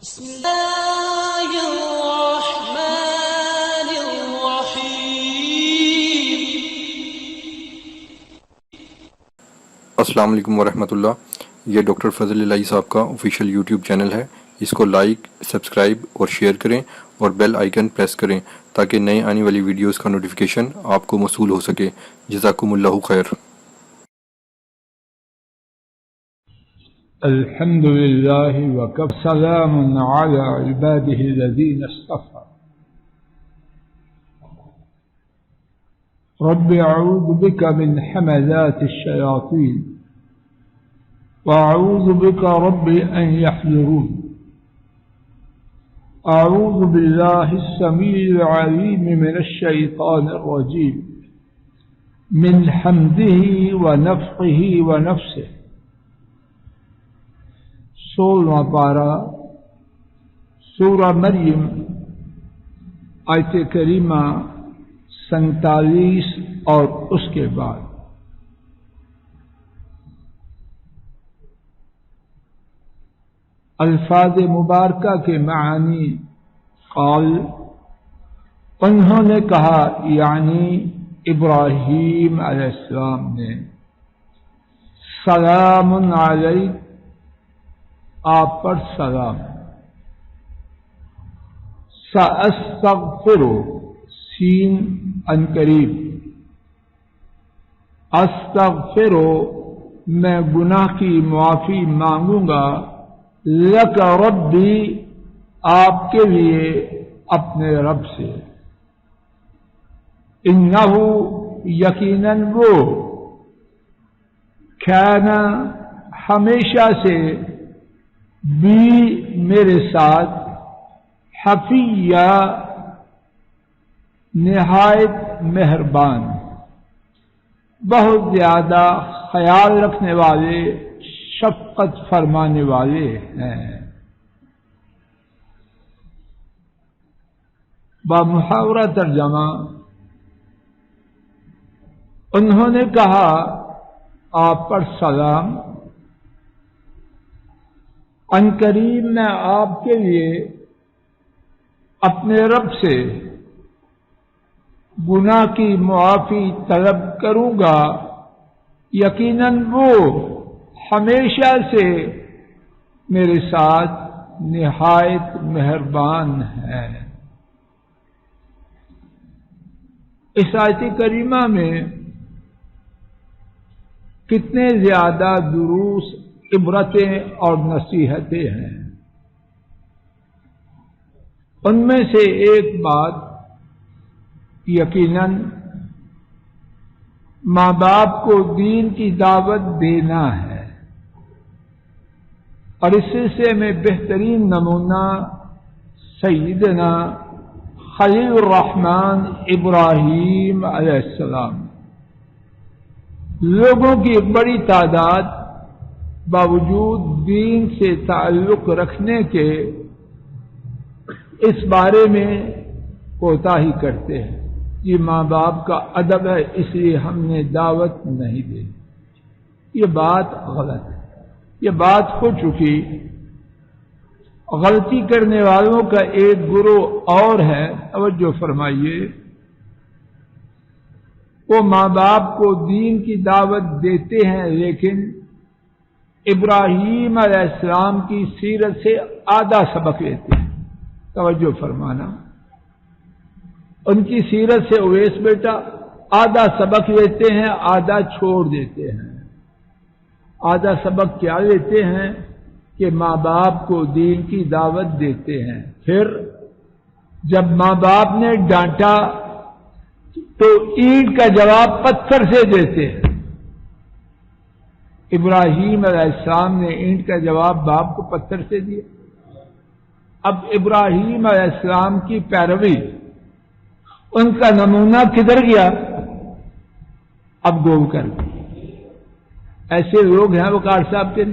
بسم الله الرحمن الرحيم. السلام علیکم ورحمۃ اللہ. یہ ڈاکٹر فضل الہی صاحب کا آفیشیل یوٹیوب چینل ہے. اس کو لائک، سبسکرائب اور شیئر کریں اور بیل آئیکن پریس کریں تاکہ نئے آنے والی ویڈیوز کا نوٹیفیکیشن آپ کو موصول ہو سکے. جزاکم اللہ خیر. الحمد لله وكفى سلام على عباده الذين اصطفى. رب أعوذ بك من حمزات الشياطين وأعوذ بك رب أن يحضرون. أعوذ بالله السميع العليم من الشيطان الرجيم من حمده ونفخه ونفسه. 16واں پارہ سورہ مریم آیت کریمہ 47 اور اس کے بعد. الفاظ مبارکہ کے معنی قال، انہوں نے کہا، یعنی ابراہیم علیہ السلام نے، سلام علیک، آپ پر سلام. سأستغفر، سین عنقریب، استغفر، میں گناہ کی معافی مانگوں گا، لک ربی، آپ کے لیے اپنے رب سے، انہ، یقیناً وہ، کان، ہمیشہ سے، بھی، میرے ساتھ، حفیہ، نہایت مہربان، بہت زیادہ خیال رکھنے والے، شفقت فرمانے والے ہیں. بمحاورہ ترجمہ، انہوں نے کہا آپ پر سلام، عنقریب میں آپ کے لیے اپنے رب سے گناہ کی معافی طلب کروں گا، یقیناً وہ ہمیشہ سے میرے ساتھ نہایت مہربان ہے. اس آیت کریمہ میں کتنے زیادہ دروس، عبرتیں اور نصیحتیں ہیں. ان میں سے ایک بات یقیناً ماں باپ کو دین کی دعوت دینا ہے، اور اس سلسلے میں بہترین نمونہ سیدنا خلیل الرحمن ابراہیم علیہ السلام. لوگوں کی ایک بڑی تعداد باوجود دین سے تعلق رکھنے کے اس بارے میں کوتاہی کرتے ہیں. یہ ماں باپ کا ادب ہے، اس لیے ہم نے دعوت نہیں دی. یہ بات غلط ہے، یہ بات ہو چکی. غلطی کرنے والوں کا ایک گروہ اور ہے، توجہ فرمائیے. وہ ماں باپ کو دین کی دعوت دیتے ہیں لیکن ابراہیم علیہ السلام کی سیرت سے آدھا سبق لیتے ہیں. توجہ فرمانا، ان کی سیرت سے اویس بیٹا آدھا سبق لیتے ہیں، آدھا چھوڑ دیتے ہیں. آدھا سبق کیا لیتے ہیں کہ ماں باپ کو دین کی دعوت دیتے ہیں، پھر جب ماں باپ نے ڈانٹا تو اینٹ کا جواب پتھر سے دیتے ہیں. ابراہیم علیہ السلام نے اینٹ کا جواب باپ کو پتھر سے دیا. اب ابراہیم علیہ السلام کی پیروی، ان کا نمونہ کدھر گیا؟ اب گول کر دیا. ایسے لوگ ہیں وقار صاحب کے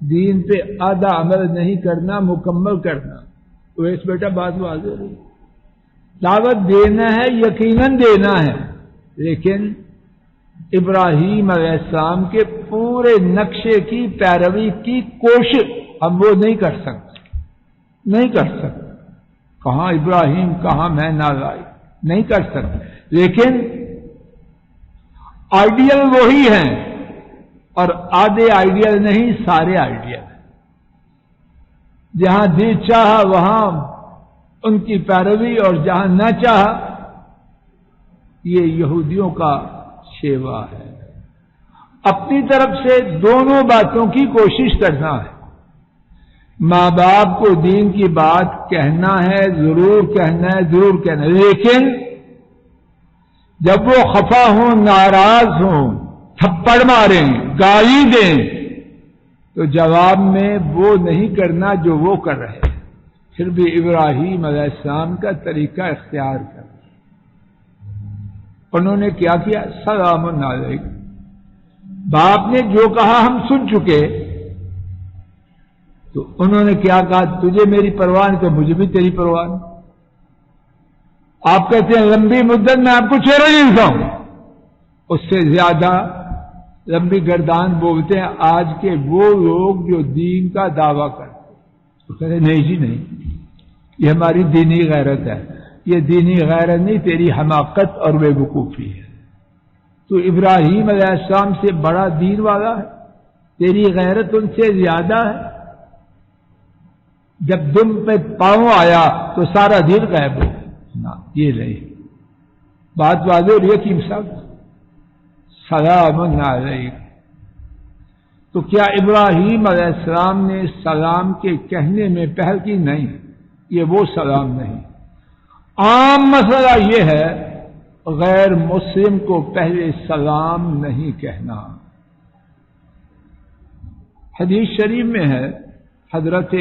دین پہ آدھا عمل نہیں کرنا، مکمل کرنا. ویس بیٹا بات واضح رہی. دعوت دینا ہے، یقیناً دینا ہے، لیکن ابراہیم علیہ السلام کے پورے نقشے کی پیروی کی کوشش ہم وہ نہیں کر سکتے، نہیں کر سکتے. کہاں ابراہیم، کہاں میں نالائق، نہیں کر سکتے. لیکن آئیڈیل وہی ہیں، اور آدھے آئیڈیل نہیں، سارے آئیڈیل ہیں. جہاں دل چاہا وہاں ان کی پیروی، اور جہاں نہ چاہا، یہ یہودیوں کا شیوا ہے. اپنی طرف سے دونوں باتوں کی کوشش کرنا ہے. ماں باپ کو دین کی بات کہنا ہے، ضرور کہنا ہے، ضرور کہنا ہے، لیکن جب وہ خفا ہوں، ناراض ہوں، تھپڑ ماریں، گالی دیں، تو جواب میں وہ نہیں کرنا جو وہ کر رہے ہیں. پھر بھی ابراہیم علیہ السلام کا طریقہ اختیار کر. انہوں نے کیا کیا؟ سلام علیکم. باپ نے جو کہا ہم سن چکے، تو انہوں نے کیا کہا؟ تجھے میری پرواہ نہیں تو مجھے بھی تیری پرواہ نہیں. آپ کہتے ہیں لمبی مدت میں آپ کو چہرہ نہیں دکھاؤں، اس سے زیادہ لمبی گردان بولتے ہیں آج کے وہ لوگ جو دین کا دعویٰ کرتے ہیں. تو کہتے ہیں نہیں جی نہیں، یہ ہماری دینی غیرت ہے. یہ دینی غیرت نہیں، تیری حماقت اور بے وقوفی ہے. تو ابراہیم علیہ السلام سے بڑا دین والا ہے، تیری غیرت ان سے زیادہ ہے. جب دم پہ پاؤں آیا تو سارا دین غائب ہو. نہ، یہ نہیں بات. واضح اور یقین صاحب سلام علیکم. تو کیا ابراہیم علیہ السلام نے سلام کے کہنے میں پہل کی؟ نہیں، یہ وہ سلام نہیں. عام مسئلہ یہ ہے غیر مسلم کو پہلے سلام نہیں کہنا. حدیث شریف میں ہے، حضرت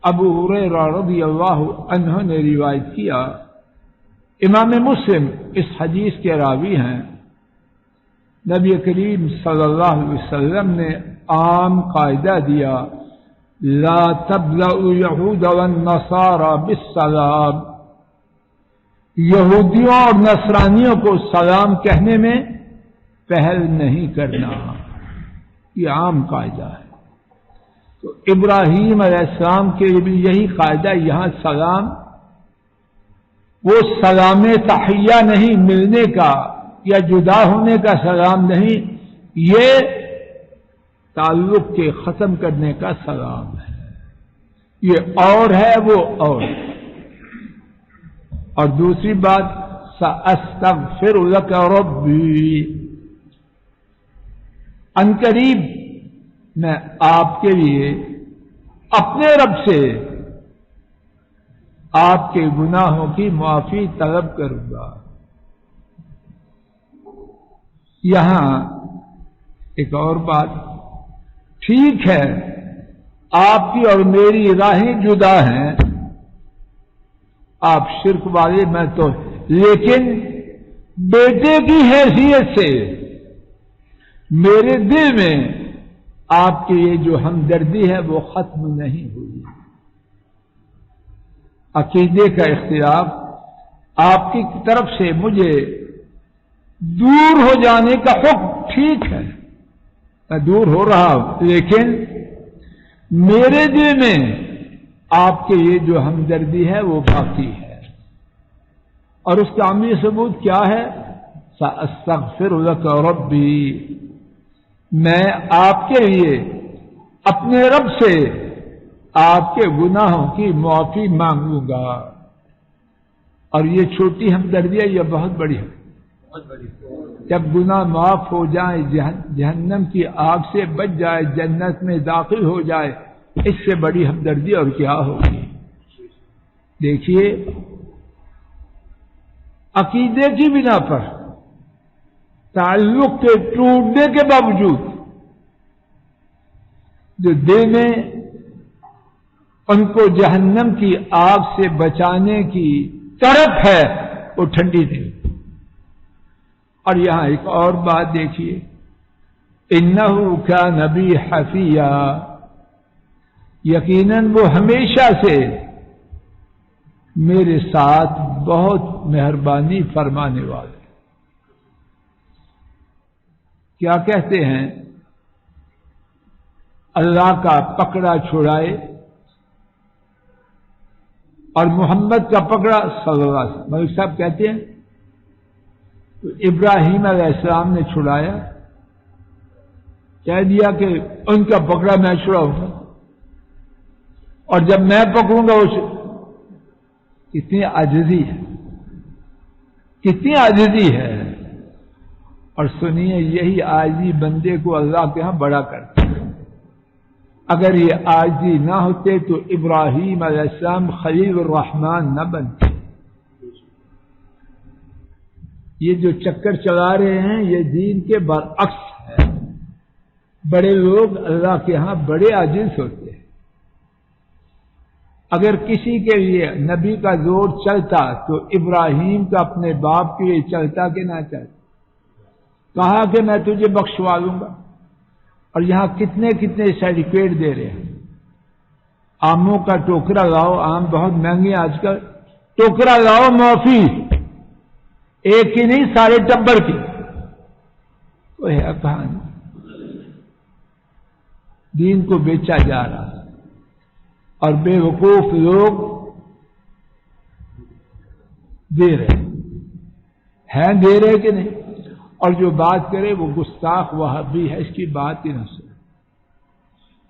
ابو ہریرہ رضی اللہ عنہ نے روایت کیا، امام مسلم اس حدیث کے راوی ہیں. نبی کریم صلی اللہ علیہ وسلم نے عام قاعدہ دیا، لا تبدأ یہود والنصارى بالسلام. یہودیوں اور نصرانیوں کو سلام کہنے میں پہل نہیں کرنا. یہ عام قاعدہ ہے. تو ابراہیم علیہ السلام کے لیے بھی یہی قاعدہ. یہاں سلام وہ سلام تحیہ نہیں، ملنے کا یا جدا ہونے کا سلام نہیں، یہ تعلق کے ختم کرنے کا سلام ہے. یہ اور ہے، وہ اور. اور دوسری بات، سأستغفر لك ربی، عنقریب میں آپ کے لیے اپنے رب سے آپ کے گناہوں کی معافی طلب کروں گا. یہاں ایک اور بات، ٹھیک ہے آپ کی اور میری راہیں جدا ہیں، آپ شرک والے، میں تو، لیکن بیٹے کی حیثیت سے میرے دل میں آپ کے یہ جو ہمدردی ہے وہ ختم نہیں ہوئی. عقیدے کا اختلاف آپ کی طرف سے مجھے دور ہو جانے کا حکم، ٹھیک ہے میں دور ہو رہا ہوں، لیکن میرے دل میں آپ کے یہ جو ہمدردی ہے وہ باقی ہے. اور اس کا عملی ثبوت کیا ہے؟ سأستغفر لك ربی، میں آپ کے لیے اپنے رب سے آپ کے گناہوں کی معافی مانگوں گا. اور یہ چھوٹی ہمدردی ہے، یہ بہت بڑی ہے. جب گناہ معاف ہو جائے، جہنم کی آگ سے بچ جائے، جنت میں داخل ہو جائے، اس سے بڑی ہمدردی اور کیا ہوگی. دیکھیے، عقیدے کی بنا پر تعلق کے ٹوٹنے کے باوجود جو دل میں ان کو جہنم کی آگ سے بچانے کی طرف ہے وہ ٹھنڈی نہیں. اور یہاں ایک اور بات دیکھیے، انہ کان بی حفیہ، یقیناً وہ ہمیشہ سے میرے ساتھ بہت مہربانی فرمانے والے. کیا کہتے ہیں؟ اللہ کا پکڑا چھڑائے اور محمد کا پکڑا صلی اللہ علیہ وسلم. ملک صاحب کہتے ہیں تو ابراہیم علیہ السلام نے چھڑایا، کہہ دیا کہ ان کا پکڑا میں چھڑاؤں گا، اور جب میں پکڑوں گا وہ کتنی عاجزی ہے، کتنی عاجزی ہے. اور سنیے یہی عاجزی بندے کو اللہ کے ہاں بڑا کرتا ہے. اگر یہ عاجزی نہ ہوتے تو ابراہیم علیہ السلام خلیل الرحمن نہ بنتے. یہ جو چکر چلا رہے ہیں یہ دین کے برعکس ہے. بڑے لوگ اللہ کے ہاں بڑے عاجز ہوتے ہیں. اگر کسی کے لیے نبی کا زور چلتا تو ابراہیم کا اپنے باپ کے لیے چلتا کہ نہ چلتا. کہا کہ میں تجھے بخشوا لوں گا، اور یہاں کتنے کتنے سرٹیفکیٹ دے رہے ہیں. آموں کا ٹوکرا لاؤ، آم بہت مہنگے آج کل، ٹوکرا لاؤ معافی، ایک ہی نہیں سارے ٹبر کی. تو ہے کہانی، دین کو بیچا جا رہا ہے اور بے وقوف لوگ دے رہے ہیں، دے رہے کہ نہیں. اور جو بات کرے وہ گستاخ وہابی ہے، اس کی بات ہی نہ سنے.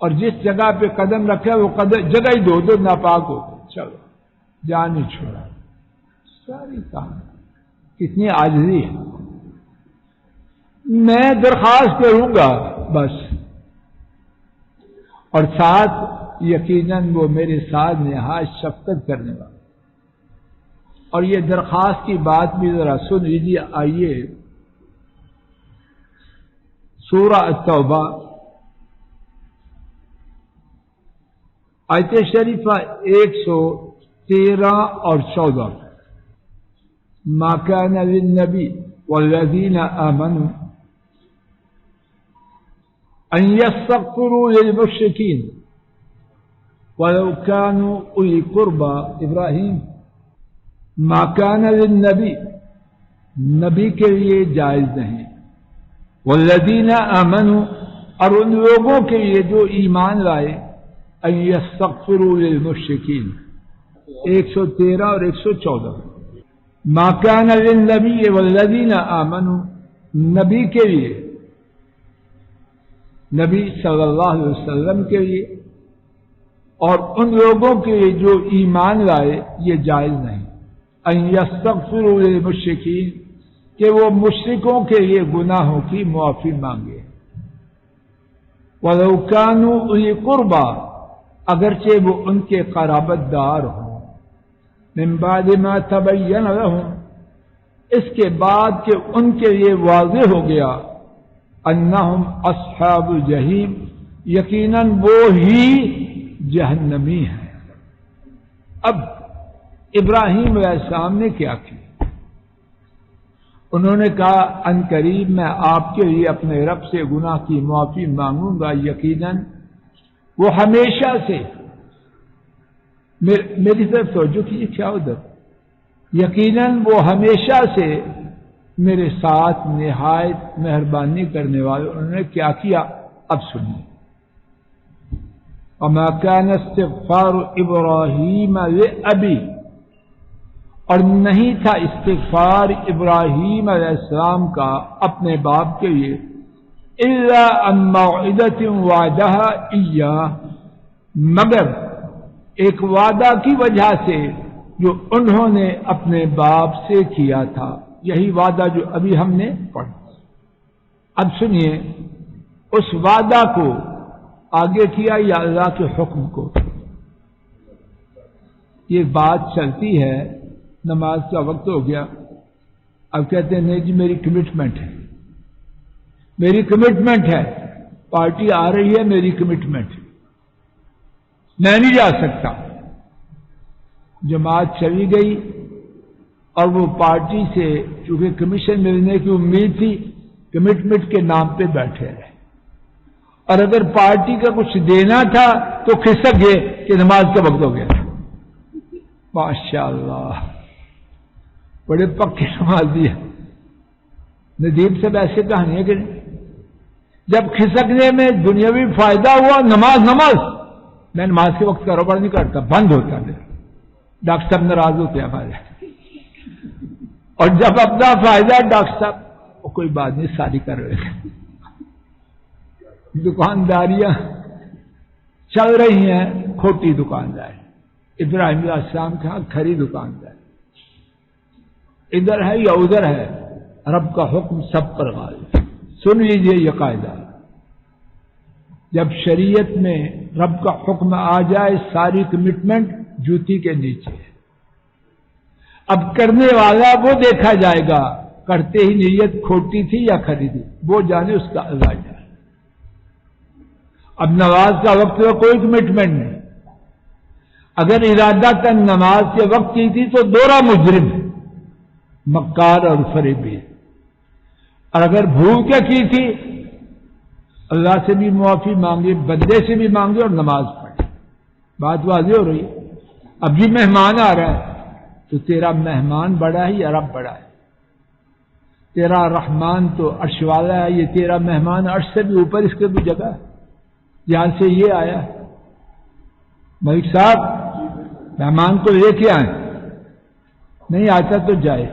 اور جس جگہ پہ قدم رکھے وہ جگہ ہی دو ناپاک ہوتے. چلو جان ہی چھوڑا. ساری کہانی کتنی عاجزی ہے. میں درخواست کروں گا بس، اور ساتھ یقیناً وہ میرے ساتھ نہایت شفقت کرنے والا. اور یہ درخواست کی بات بھی ذرا سن لیجیے. آئیے سورہ التوبہ آیت شریفہ 113 اور 14. ما كان للنبي والذين آمنوا أن يستغفروا للمشركين ولو كانوا أولي قربى. ابراہیم ما كان للنبي، نبی کے لیے جائز نہیں، والذین آمنوا، اور ان لوگوں کے لیے جو ایمان لائے، ان یستغفروا للمشرکین 113 اور 114. ما کان للنبی والذین آمنوا، نبی کے لیے، نبی صلی اللہ علیہ وسلم کے لیے اور ان لوگوں کے لیے جو ایمان لائے یہ جائز نہیں، ان یستغفروا للمشرکین، کہ وہ مشرکوں کے لیے گناہوں کی معافی مانگے. وَلَوْ كَانُوا أُولِي قُرْبَىٰ، اگرچہ وہ ان کے قرابت دار ہوں. مِن بَعْدِ مَا تَبَيَّنَ لَهُمْ، اس کے بعد کہ ان کے لیے واضح ہو گیا، أَنَّهُمْ أَصْحَابُ الْجَحِيمِ، یقیناً وہ ہی جہنمی ہیں. اب ابراہیم علیہ السلام نے کیا کیا؟ انہوں نے کہا ان قریب میں آپ کے لیے اپنے رب سے گناہ کی معافی مانگوں گا. یقیناً وہ ہمیشہ سے میری طرف توجہ کیجیے، کیا ادھر، یقیناً وہ ہمیشہ سے میرے ساتھ نہایت مہربانی کرنے والے. انہوں نے کیا کیا اب سنیے. وما كان استغفار ابراہیم لأبی، اور نہیں تھا استغفار ابراہیم علیہ السلام کا اپنے باپ کے لیے، الا عن موعدۃ وعدها ایاہ، مگر ایک وعدہ کی وجہ سے جو انہوں نے اپنے باپ سے کیا تھا. یہی وعدہ جو ابھی ہم نے پڑھا. اب سنیے، اس وعدہ کو آگے کیا یا اللہ کے حکم کو؟ یہ بات چلتی ہے، نماز کا وقت ہو گیا، اب کہتے ہیں نہیں جی میری کمٹمنٹ ہے، میری کمٹمنٹ ہے، پارٹی آ رہی ہے، میری کمٹمنٹ ہے، میں نہیں جا سکتا. جماعت چلی گئی اور وہ پارٹی سے چونکہ کمیشن ملنے کی امید تھی، کمٹمنٹ کے نام پہ بیٹھے رہے. اور اگر پارٹی کا کچھ دینا تھا تو کھسک گئے کہ نماز کا وقت ہو گیا. ماشاءاللہ بڑے پکے نمازی ہیں. ندیم صاحب ایسے کہانی ہے کہ جب کھسکنے میں دنیاوی فائدہ ہوا نماز میں نماز کے وقت کاروبار نہیں کرتا، بند ہوتا ہے، ڈاکٹر صاحب ناراض ہوتے ہیں ہمارے، اور جب اپنا فائدہ ڈاکٹر صاحب کوئی بات نہیں ساری کر رہے، دکانداریاں چل رہی ہیں، کھوٹی دکانداری، ابراہیم علیہ السلام کے ہاں کھری دکانداری، ادھر ہے یا ادھر ہے، رب کا حکم سب پر غالب۔ سن لیجیے یہ قاعدہ، جب شریعت میں رب کا حکم آ جائے ساری کمٹمنٹ جوتی کے نیچے، اب کرنے والا وہ دیکھا جائے گا، کرتے ہی نیت کھوٹی تھی یا کھری تھی وہ جانے، اس کا اللہ جانے۔ اب نماز کا وقت کا کوئی کمٹمنٹ نہیں، اگر ارادہ تن نماز کے وقت کی تھی تو دوہرا مجرم ہے، مکار اور فریبی، اور اگر بھول کے کی تھی اللہ سے بھی معافی مانگے، بندے سے بھی مانگے اور نماز پڑھے۔ بات واضح ہو رہی ہے۔ اب یہ مہمان آ رہا ہے تو تیرا مہمان بڑا ہے یا رب بڑا ہے؟ تیرا رحمان تو عرش والا ہے، یہ تیرا مہمان عرش سے بھی اوپر، اس کے بھی جگہ ہے جہاں سے یہ آیا۔ ملک صاحب مہمان کو لے کے آئیں، نہیں آتا تو جائے۔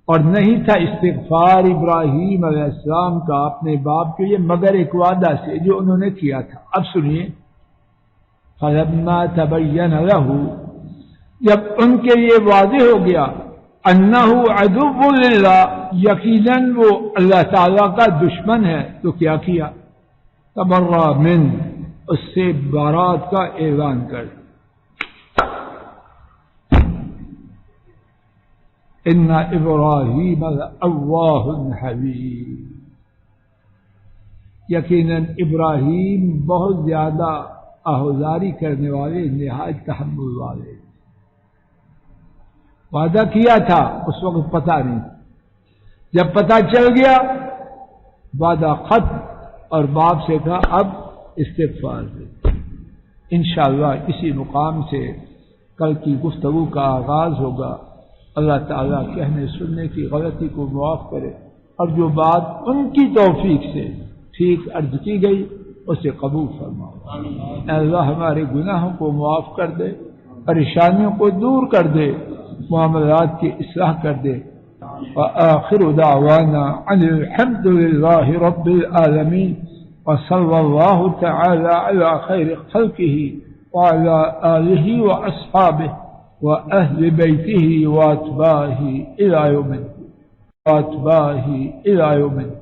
اور نہیں تھا استغفار ابراہیم علیہ السلام کا اپنے باپ کے لیے مگر ایک وعدہ سے جو انہوں نے کیا تھا۔ اب سنیے، فَلَمَّا تَبَيَّنَ لَهُ، جب ان کے لیے واضح ہو گیا أَنَّهُ عَدُوٌّ لِلَّهِ، یقیناً وہ اللہ تعالیٰ کا دشمن ہے، تو کیا کیا؟ تَبَرَّأَ مِنْهُ، اس سے برات کا اعلان کر۔ ان ابراہیم لأواہ حلیم، یقیناً ابراہیم بہت زیادہ آہوزاری کرنے والے، نہایت تحمل والے۔ وعدہ کیا تھا اس وقت پتہ نہیں، جب پتہ چل گیا وعدہ ختم، اور باپ سے کہا اب استغفار دے۔ انشاءاللہ اسی مقام سے کل کی گفتگو کا آغاز ہوگا۔ اللہ تعالیٰ کہنے سننے کی غلطی کو معاف کرے، اور جو بات ان کی توفیق سے ٹھیک عرض کی گئی اسے قبول فرماؤ۔ اے اللہ ہمارے گناہوں کو معاف کر دے، پریشانیوں کو دور کر دے، معاملات کی اصلاح کر دے۔ وآخر دعوانا ان الحمد للہ رب العالمین، وصلی اللہ تعالی علی خیر خلقہ وعلی آلہ واصحابہ وأهل بيته وأتباعه إلى يوم الدين